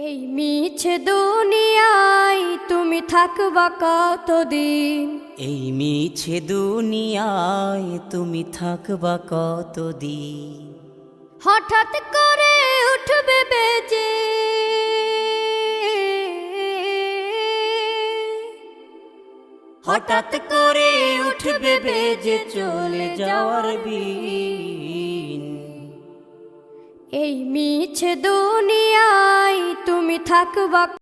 এই মিছে দুনিয়ায় তুমি থাকবা কতদিন? এই মিছে দুনিয়ায় তুমি থাকবা কতদিন? হঠাৎ করে উঠবে বেজে হঠাৎ করে উঠবে বেজে চলে যাওয়ার বিন। এই মিছে দুনিয়ায় তুমি থাকবা